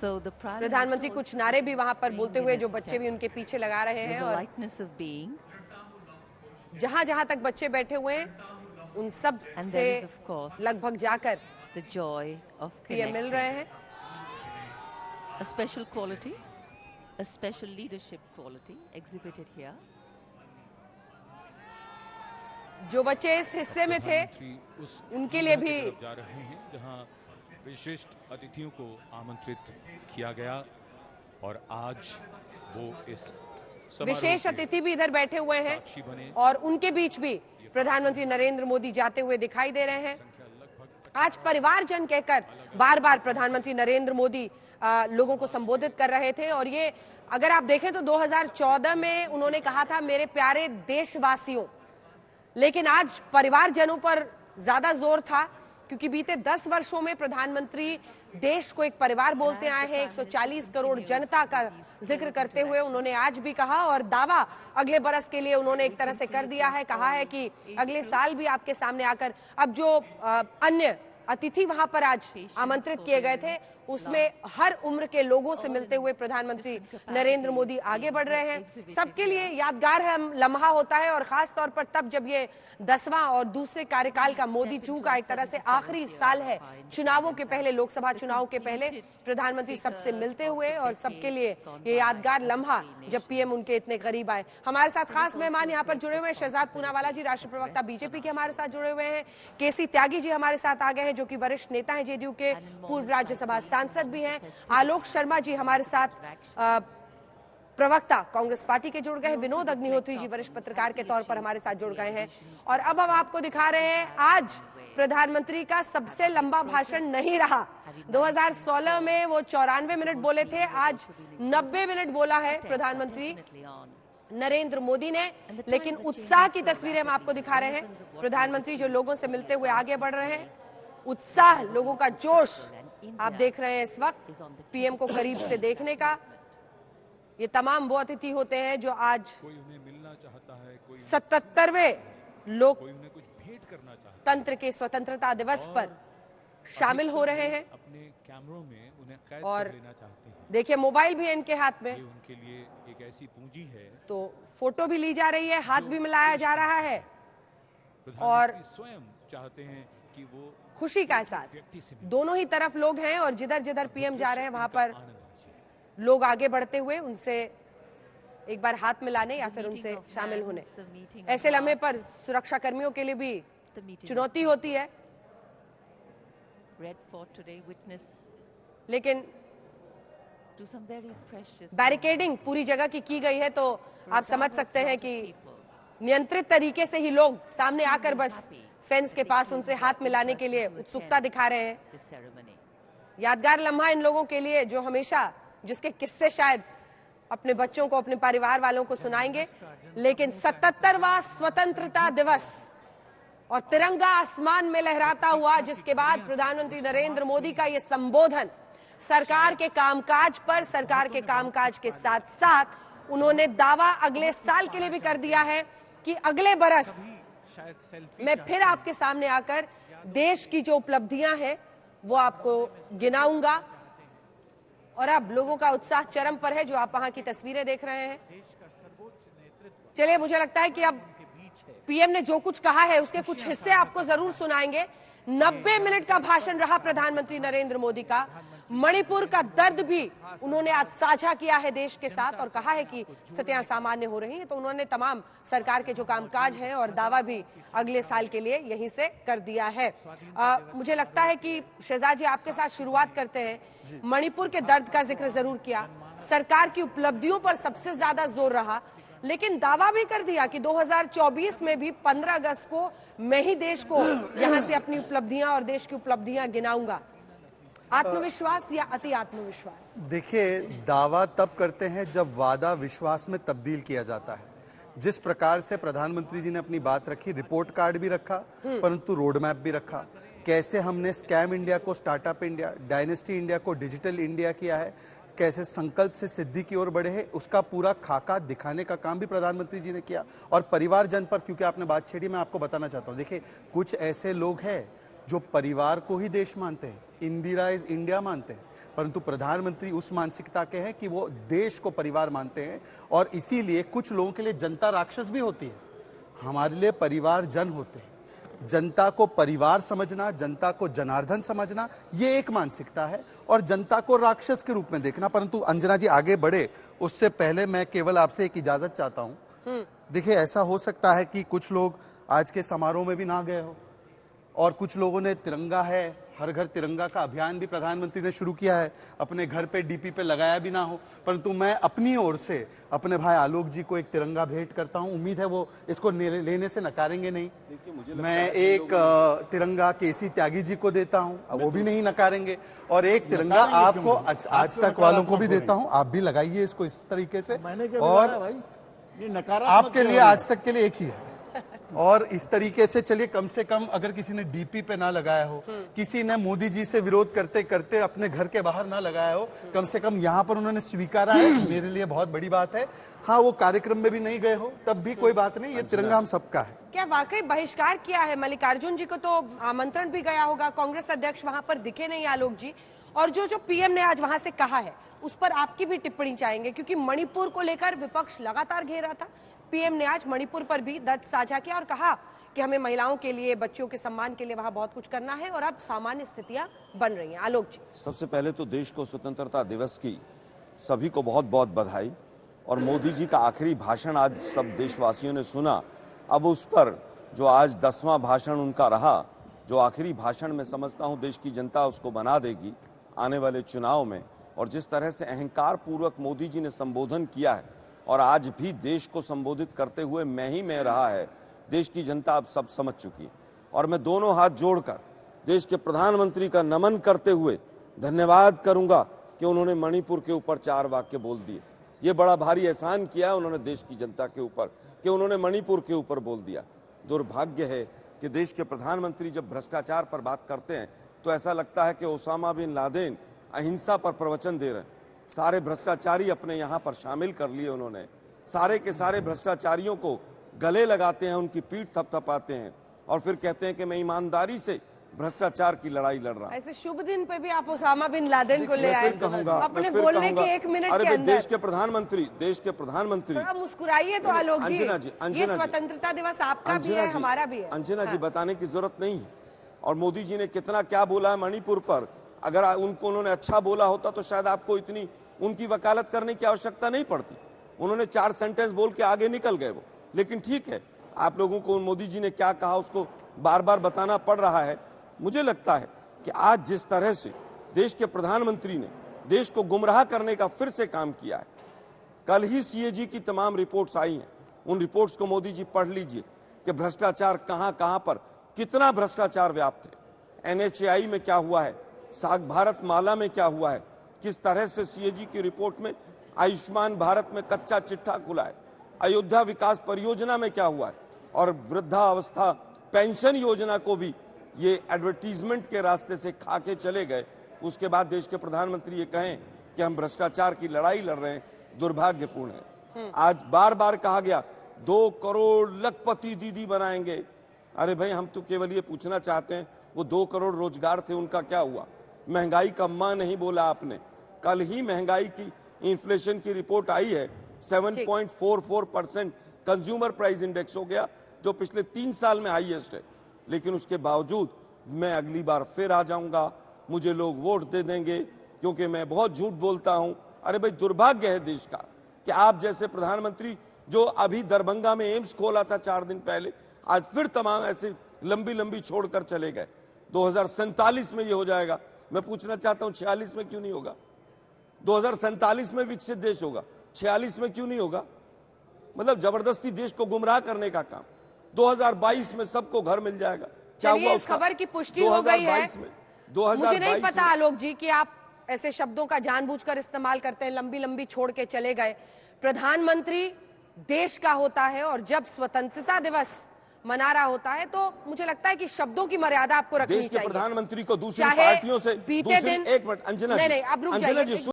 प्रधानमंत्री कुछ नारे भी वहां पर बोलते हुए, जो बच्चे भी उनके पीछे लगा रहे हैं, और जहां जहां तक बच्चे बैठे हुए हैं उन सब से लगभग जाकर पीएम मिल रहे हैं। A special quality, a special leadership quality exhibited here. जो बच्चे इस हिस्से में थे उनके लिए भी जा रहे हैं जहां विशिष्ट अतिथियों को आमंत्रित किया गया, और आज वो इस विशेष अतिथि भी इधर बैठे हुए हैं और उनके बीच भी प्रधानमंत्री नरेंद्र मोदी जाते हुए दिखाई दे रहे हैं। आज परिवारजन कहकर बार बार प्रधानमंत्री नरेंद्र मोदी लोगों को संबोधित कर रहे थे, और ये अगर आप देखें तो 2014 में उन्होंने कहा था मेरे प्यारे देशवासियों, लेकिन आज परिवारजनों पर ज्यादा जोर था, क्योंकि बीते 10 वर्षों में प्रधानमंत्री देश को एक परिवार बोलते आए हैं। 140 करोड़ जनता का जिक्र करते हुए उन्होंने आज भी कहा, और दावा अगले बरस के लिए उन्होंने एक तरह से कर दिया है। कहा है कि अगले साल भी आपके सामने आकर, अब जो अन्य अतिथि वहां पर आज आमंत्रित किए गए थे उसमें हर उम्र के लोगों से मिलते हुए प्रधानमंत्री नरेंद्र मोदी आगे बढ़ रहे हैं। सबके लिए यादगार है लम्हा होता है, और खास तौर पर तब जब ये 10वां और दूसरे कार्यकाल का मोदी 2 का एक तरह से आखिरी साल है, चुनावों के पहले, लोकसभा चुनाव के पहले प्रधानमंत्री सबसे मिलते हुए, और सबके लिए ये यादगार लम्हा जब पीएम उनके इतने करीब आए। हमारे साथ खास मेहमान यहाँ पर जुड़े हुए हैं। शहजाद पूनावाला जी, राष्ट्रीय प्रवक्ता बीजेपी के, हमारे साथ जुड़े हुए हैं। केसी त्यागी जी हमारे साथ आ गए हैं, जो कि वरिष्ठ नेता हैं जेडीयू के, पूर्व राज्यसभा सांसद भी हैं। आलोक शर्मा जी हमारे साथ प्रवक्ता कांग्रेस पार्टी के जुड़ गए हैं। विनोद अग्निहोत्री जी वरिष्ठ पत्रकार के तौर पर हमारे साथ जुड़ गए हैं। और अब हम आपको दिखा रहे हैं, आज प्रधानमंत्री का सबसे लंबा भाषण नहीं रहा। 2016 में वो 94 मिनट बोले थे, आज 90 मिनट बोला है प्रधानमंत्री नरेंद्र मोदी ने। लेकिन उत्साह की तस्वीरें हम आपको दिखा रहे हैं। प्रधानमंत्री जो लोगों से मिलते हुए आगे बढ़ रहे हैं, उत्साह, लोगों का जोश आप देख रहे हैं इस वक्त पीएम को करीब से देखने का। ये तमाम वो अतिथि होते हैं जो आज 77वें लोकतंत्र के स्वतंत्रता दिवस पर शामिल हो रहे हैं। अपने कैमरों में उन्हें कैद और कर लेना चाहते हैं। देखिए मोबाइल भी है इनके हाथ में, उनके लिए एक ऐसी पूंजी है, तो फोटो भी ली जा रही है, हाथ भी मिलाया जा रहा है, और स्वयं चाहते हैं कि वो खुशी का एहसास दोनों ही तरफ लोग हैं। और जिधर जिधर पीएम जा रहे हैं वहां पर लोग आगे बढ़ते हुए उनसे एक बार हाथ मिलाने या फिर उनसे शामिल होने। ऐसे लम्हे पर सुरक्षा कर्मियों के लिए भी चुनौती होती है, लेकिन बैरिकेडिंग पूरी जगह की गई है, तो आप समझ सकते हैं कि नियंत्रित तरीके से ही लोग सामने आकर बस फेंस के पास उनसे हाथ मिलाने के लिए उत्सुकता दिखा रहे हैं। यादगार लम्हा इन लोगों के लिए जो हमेशा, जिसके किस्से शायद अपने बच्चों को, अपने परिवार वालों को सुनाएंगे। लेकिन 77वां स्वतंत्रता दिवस और तिरंगा आसमान में लहराता हुआ, जिसके बाद प्रधानमंत्री नरेंद्र मोदी का ये संबोधन सरकार के कामकाज पर, सरकार के कामकाज के साथ साथ उन्होंने दावा अगले साल के लिए भी कर दिया है कि अगले बरस मैं फिर आपके सामने आकर देश की जो उपलब्धियां हैं वो आपको गिनाऊंगा। और अब लोगों का उत्साह चरम पर है, जो आप वहां की तस्वीरें देख रहे हैं। चलिए, मुझे लगता है कि अब पीएम ने जो कुछ कहा है उसके कुछ हिस्से आपको जरूर सुनाएंगे। 90 मिनट का भाषण रहा प्रधानमंत्री नरेंद्र मोदी का। मणिपुर का दर्द भी उन्होंने आज साझा किया है देश के साथ, और कहा है कि स्थितियां सामान्य हो रही हैं। तो उन्होंने तमाम सरकार के जो कामकाज हैं और दावा भी अगले साल के लिए यहीं से कर दिया है। मुझे लगता है कि शहजाद जी आपके साथ शुरुआत करते हैं। मणिपुर के दर्द का जिक्र जरूर किया, सरकार की उपलब्धियों पर सबसे ज्यादा जोर रहा, लेकिन दावा भी कर दिया कि 2024 में भी 15 अगस्त को मैं ही देश को यहां से अपनी उपलब्धियां और देश की उपलब्धियां गिनाऊंगा। आत्मविश्वास या अति आत्मविश्वास? देखिए, दावा तब करते हैं जब वादा विश्वास में तब्दील किया जाता है। जिस प्रकार से प्रधानमंत्री जी ने अपनी बात रखी, रिपोर्ट कार्ड भी रखा परंतु रोड मैप भी रखा। कैसे हमने स्कैम इंडिया को स्टार्टअप इंडिया, डायनेस्टी इंडिया को डिजिटल इंडिया किया है, कैसे संकल्प से सिद्धि की ओर बढ़े हैं, उसका पूरा खाका दिखाने का काम भी प्रधानमंत्री जी ने किया। और परिवार जन पर क्योंकि आपने बात छेड़ी, मैं आपको बताना चाहता हूँ। देखिए, कुछ ऐसे लोग हैं जो परिवार को ही देश मानते हैं, इंदिरा इज इंडिया मानते हैं, परंतु प्रधानमंत्री उस मानसिकता के हैं कि वो देश को परिवार मानते हैं, और इसीलिए कुछ लोगों के लिए जनता राक्षस भी होती है, हमारे लिए परिवार जन होते हैं। जनता को परिवार समझना, जनता को जनार्दन समझना, ये एक मानसिकता है, और जनता को राक्षस के रूप में देखना। परंतु अंजना जी आगे बढ़े उससे पहले मैं केवल आपसे एक इजाजत चाहता हूं। देखिए, ऐसा हो सकता है कि कुछ लोग आज के समारोह में भी ना गए हो, और कुछ लोगों ने तिरंगा है, हर घर तिरंगा का अभियान भी प्रधानमंत्री ने शुरू किया है, अपने घर पे डीपी पे लगाया भी ना हो, परंतु मैं अपनी ओर से अपने भाई आलोक जी को एक तिरंगा भेंट करता हूं। उम्मीद है वो इसको लेने से नकारेंगे नहीं। मैं एक तिरंगा केसी त्यागी जी को देता हूं, वो भी नहीं नकारेंगे, और एक तिरंगा आपको आज तक वालों को भी देता हूं। आप भी लगाइए इसको इस तरीके से, और आपके लिए आज तक के लिए एक ही है। और इस तरीके से चलिए, कम से कम अगर किसी ने डीपी पे ना लगाया हो, किसी ने मोदी जी से विरोध करते करते अपने घर के बाहर ना लगाया हो, कम से कम यहाँ पर उन्होंने स्वीकारा है, मेरे लिए बहुत बड़ी बात है। हाँ, वो कार्यक्रम में भी नहीं गए हो तब भी कोई बात नहीं, ये तिरंगा हम सबका है। क्या वाकई बहिष्कार किया है? मल्लिकार्जुन जी को तो आमंत्रण भी गया होगा, कांग्रेस अध्यक्ष वहां पर दिखे नहीं आलोक जी, और जो पीएम ने आज वहां से कहा है उस पर आपकी भी टिप्पणी चाहेंगे, क्योंकि मणिपुर को लेकर विपक्ष लगातार घेर रहा था। पीएम ने आज मणिपुर पर भी दर्द साझा किया और कहा कि हमें महिलाओं के लिए, बच्चों के सम्मान के लिए वहां बहुत कुछ करना है, और अब सामान्य स्थितियां बन रही हैं। आलोक जी, सबसे पहले तो देश को स्वतंत्रता दिवस की सभी को बहुत बहुत बधाई। और मोदी जी का आखिरी भाषण आज सब देशवासियों ने सुना। अब उस पर जो आज 10वां भाषण उनका रहा, जो आखिरी भाषण में समझता हूं देश की जनता उसको बना देगी आने वाले चुनाव में। और जिस तरह से अहंकार पूर्वक मोदी जी ने संबोधन किया है, और आज भी देश को संबोधित करते हुए मैं ही मैं रहा है, देश की जनता अब सब समझ चुकी है। और मैं दोनों हाथ जोड़कर देश के प्रधानमंत्री का नमन करते हुए धन्यवाद करूंगा कि उन्होंने मणिपुर के ऊपर 4 वाक्य बोल दिए। ये बड़ा भारी एहसान किया उन्होंने देश की जनता के ऊपर कि उन्होंने मणिपुर के ऊपर बोल दिया। दुर्भाग्य है कि देश के प्रधानमंत्री जब भ्रष्टाचार पर बात करते हैं तो ऐसा लगता है कि ओसामा बिन लादेन अहिंसा पर प्रवचन दे रहे हैं। सारे भ्रष्टाचारी अपने यहाँ पर शामिल कर लिए उन्होंने, सारे के सारे भ्रष्टाचारियों को गले लगाते हैं, उनकी पीठ थपथपाते हैं, और फिर कहते हैं कि मैं ईमानदारी से भ्रष्टाचार की लड़ाई लड़ रहा हूं। ऐसे शुभ दिन पे भी आप ओसामा बिन लादेन को ले आए, अपने फिर बोलने के 1 मिनट के अंदर। देश के प्रधानमंत्री थोड़ा मुस्कुराइए तो आलोक जी। अंजना जी, ये स्वतंत्रता दिवस आपका भी है, हमारा भी है। अंजना जी, बताने की जरूरत नहीं है। और मोदी जी ने कितना क्या बोला है मणिपुर पर, अगर उन्होंने अच्छा बोला होता तो शायद आपको इतनी उनकी वकालत करने की आवश्यकता नहीं पड़ती। उन्होंने 4 सेंटेंस बोल के आगे निकल गए वो। लेकिन ठीक है, आप लोगों को मोदी जी ने क्या कहा उसको बार बार बताना पड़ रहा है। मुझे लगता है कि आज जिस तरह से देश के प्रधानमंत्री ने देश को गुमराह करने का फिर से काम किया है, कल ही सीएजी की तमाम रिपोर्ट्स आई हैं, उन रिपोर्ट्स को मोदी जी पढ़ लीजिए कि भ्रष्टाचार कहां कहां पर कितना भ्रष्टाचार व्याप्त है। एनएचएआई में क्या हुआ है, साग भारत माला में क्या हुआ है, किस तरह से सीएजी की रिपोर्ट में आयुष्मान भारत में कच्चा चिट्ठा खुला है, अयोध्या विकास परियोजना में क्या हुआ है, और वृद्धावस्था पेंशन योजना को भी ये एडवर्टीजमेंट के रास्ते से खा के चले गए। उसके बाद देश के प्रधानमंत्री ये कहें कि हम भ्रष्टाचार की लड़ाई लड़ रहे हैं, दुर्भाग्यपूर्ण है। आज बार बार कहा गया 2 करोड़ लखपति दीदी बनाएंगे। अरे भाई, हम तो केवल ये पूछना चाहते हैं वो 2 करोड़ रोजगार थे, उनका क्या हुआ? महंगाई का मां नहीं बोला आपने। कल ही महंगाई की इन्फ्लेशन की रिपोर्ट आई है, 7.44% कंज्यूमर प्राइस इंडेक्स हो गया, जो पिछले 3 साल में हाईएस्ट है। लेकिन उसके बावजूद मैं अगली बार फिर आ जाऊंगा, मुझे लोग वोट दे देंगे क्योंकि मैं बहुत झूठ बोलता हूं। अरे भाई, दुर्भाग्य है देश का कि आप जैसे प्रधानमंत्री जो अभी दरभंगा में एम्स खोला था 4 दिन पहले, आज फिर तमाम ऐसे लंबी लंबी छोड़कर चले गए। 2047 में ये हो जाएगा। मैं पूछना चाहता हूं 46 में क्यों नहीं होगा? 2047 में विकसित देश होगा, 46 में क्यों नहीं होगा? मतलब जबरदस्ती देश को गुमराह करने का काम। 2022 में सबको घर मिल जाएगा। क्या हुआ? इस खबर की पुष्टि हो गई है। मुझे नहीं पता आलोक जी कि आप ऐसे शब्दों का जानबूझकर इस्तेमाल करते हैं, लंबी लंबी छोड़ के चले गए। प्रधानमंत्री देश का होता है, और जब स्वतंत्रता दिवस मना रहा होता है तो मुझे लगता है कि शब्दों की मर्यादा आपको रखनी चाहिए। देश के प्रधानमंत्री को दूसरी पार्टियों से बीते दिन एक मिनट अंजना, नहीं, अब रुक जाइए।